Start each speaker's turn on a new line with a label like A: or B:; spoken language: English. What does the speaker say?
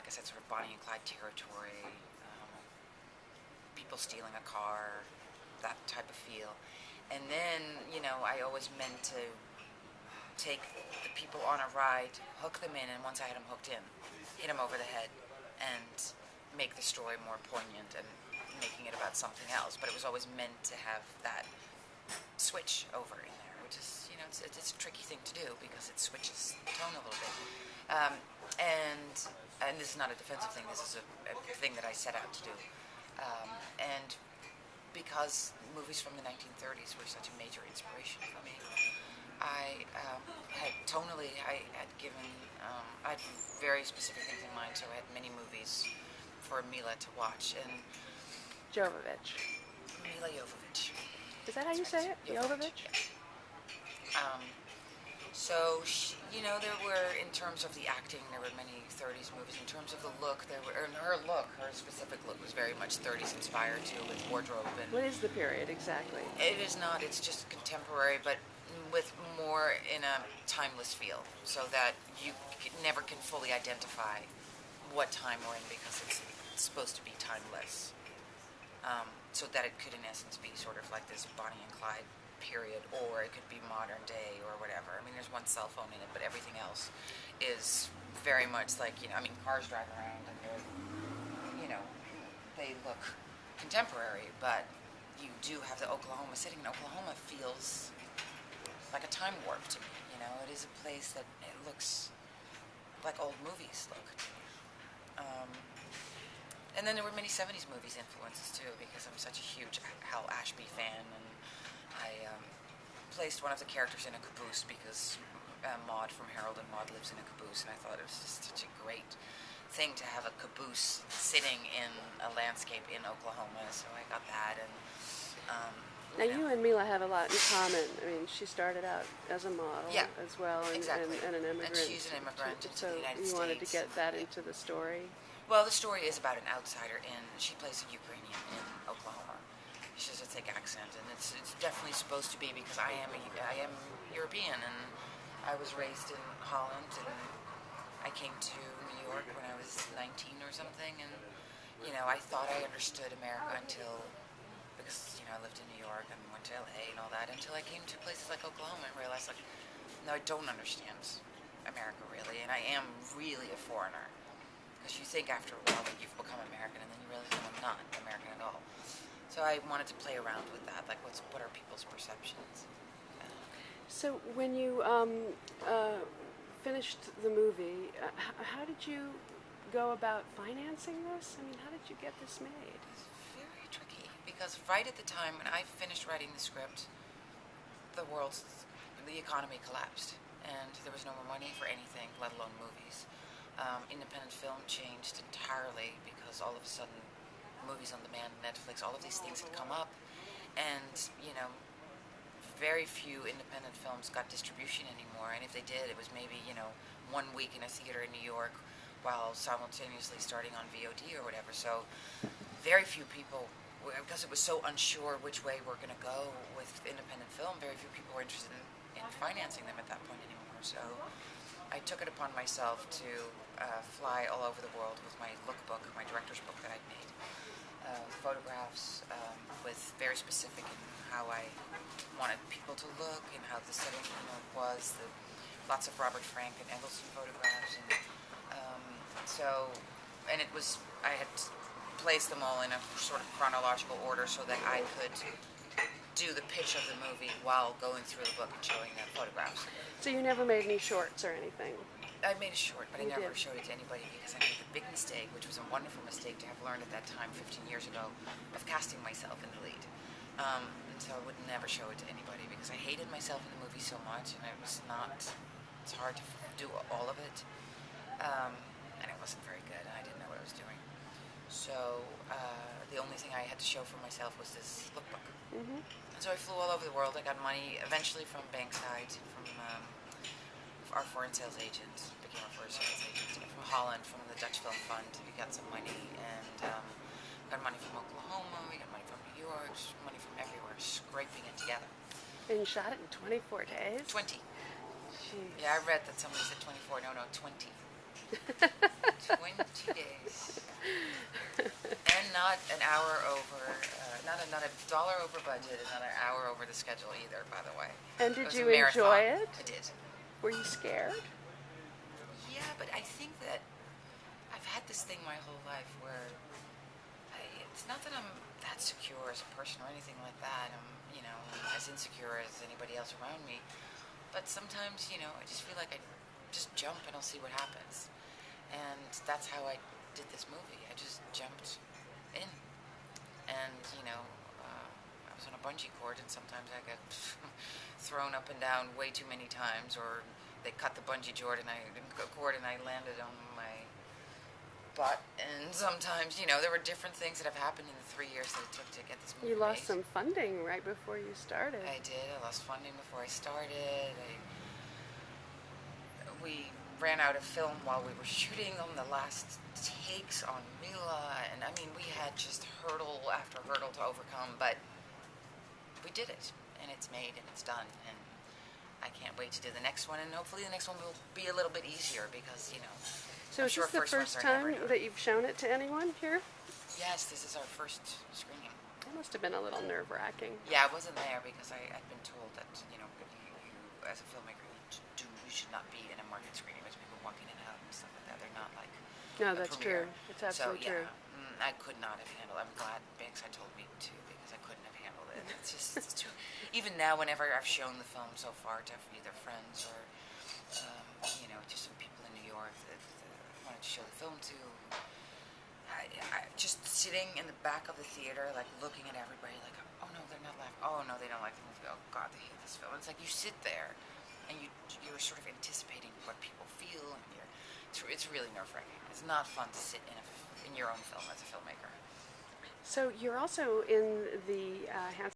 A: like I said, sort of Bonnie and Clyde territory, people stealing a car, that type of feel. And then, I always meant to take the people on a ride, hook them in, and once I had them hooked in, hit them over the head, and make the story more poignant and making it about something else. But it was always meant to have that switch over in there, which is, it's a tricky thing to do because it switches tone a little bit. And this is not a defensive thing. This is a thing that I set out to do. And because movies from the 1930s were such a major inspiration for me, I had very specific things in mind, so I had many movies for Mila to watch. And
B: Jovovich.
A: Mila Jovovich.
B: Is that how you say it? Jovovich?
A: Yeah. So, there were, in terms of the acting, there were many 30s movies. In terms of the look, her specific look was very much 30s inspired too, with wardrobe. And
B: what is the period exactly?
A: It is not, it's just contemporary, but with more in a timeless feel, so that you never can fully identify what time we're in because it's supposed to be timeless. So that it could, in essence, be sort of like this Bonnie and Clyde period, or it could be modern day or whatever. I mean, there's one cell phone in it, but everything else is very much like, cars drive around and they're, they look contemporary, but you do have the Oklahoma. Sitting in Oklahoma feels like a time warp to me. It is a place that it looks like old movies look to me. And then there were many 70s movies influences too, because I'm such a huge Hal Ashby fan, and I placed one of the characters in a caboose because Maude from Harold and Maude lives in a caboose, and I thought it was just such a great thing to have a caboose sitting in a landscape in Oklahoma, so I got that. And
B: now you and Mila have a lot in common. I mean, she started out as a model as well, and,
A: exactly.
B: and an immigrant.
A: And she's an immigrant into the United States.
B: So you wanted to get that into the story?
A: Well, the story is about an outsider she plays a Ukrainian in Oklahoma. She has a thick accent, and it's definitely supposed to be because I am European, and I was raised in Holland, and I came to New York when I was 19 or something, and I thought I understood America because I lived in New York and went to LA and all that, until I came to places like Oklahoma and realized, no, I don't understand America really, and I am really a foreigner. Because you think after a while that you've become American, and then you realize, no, I'm not American at all. So I wanted to play around with that, like what are people's perceptions?
B: So when you finished the movie, how did you go about financing this? I mean, how did you get this made?
A: It's very tricky, because right at the time when I finished writing the script, the economy collapsed, and there was no more money for anything, let alone movies. Independent film changed entirely because all of a sudden movies on demand, Netflix, all of these things had come up, and very few independent films got distribution anymore, and if they did, it was maybe 1 week in a theater in New York while simultaneously starting on VOD or whatever. So very few people, because it was so unsure which way we're going to go with independent film, very few people were interested in financing them at that point anymore. So I took it upon myself to fly all over the world with my lookbook, my director's book that I'd made, photographs with very specific in how I wanted people to look and how the setting was, lots of Robert Frank and Eggleston photographs, and I had placed them all in a sort of chronological order so that I could do the pitch of the movie while going through the book and showing them photographs.
B: So you never made any shorts or anything?
A: I made a short, but I never showed it to anybody because I made the big mistake, which was a wonderful mistake to have learned at that time, 15 years ago, of casting myself in the lead. And so I would never show it to anybody because I hated myself in the movie so much, and it's hard to do all of it. And it wasn't very good, and I didn't know what I was doing. So the only thing I had to show for myself was this lookbook.
B: Mm-hmm.
A: So I flew all over the world. I got money eventually from Bankside, from our foreign sales agent, became our foreign sales agent, and from Holland, from the Dutch Film Fund. We got some money, and got money from Oklahoma, we got money from New York, money from everywhere, scraping it together.
B: And you shot it in 24 days?
A: 20.
B: Jeez.
A: Yeah, I read that somebody said 24. No, 20. 20 days. not an hour over, not a dollar over budget, and not an hour over the schedule either. By the way.
B: And did you enjoy it?
A: I did.
B: Were you scared?
A: Yeah, but I think that I've had this thing my whole life where it's not that I'm that secure as a person or anything like that. I'm, as insecure as anybody else around me. But sometimes, I just feel like I just jump and I'll see what happens. And that's how I did this movie. I just jumped in. And, I was on a bungee cord, and sometimes I got thrown up and down way too many times, or they cut the bungee cord and I landed on my butt. And sometimes, there were different things that have happened in the 3 years that it took to get this movie
B: You lost
A: made.
B: some funding right before you started.
A: I did. I lost funding before I started. We ran out of film while we were shooting on the last takes on Mila, and I mean, we had just hurdle after hurdle to overcome, but we did it, and it's made, and it's done, and I can't wait to do the next one, and hopefully the next one will be a little bit easier, because,
B: So is this the first time that you've shown it to anyone here?
A: Yes, this is our first screening.
B: It must have been a little nerve-wracking.
A: Yeah, I wasn't there because I'd been told that, you as a filmmaker, you should not be in a market screening with people walking in and out and stuff like that. They're not like
B: No, that's
A: premiere.
B: true. It's absolutely true.
A: I could not have handled it. I'm glad Bankside told me to, because I couldn't have handled it. It's too... Even now, whenever I've shown the film so far to either friends or, just some people in New York that I wanted to show the film to, I just sitting in the back of the theater, like looking at everybody, like, oh no, they're not laughing. Oh no, they don't like the movie. Oh God, they hate this film. And it's like you sit there, and you're sort of anticipating what people feel, and it's really nerve-wracking. It's not fun to sit in your own film as a filmmaker.
B: So you're also in the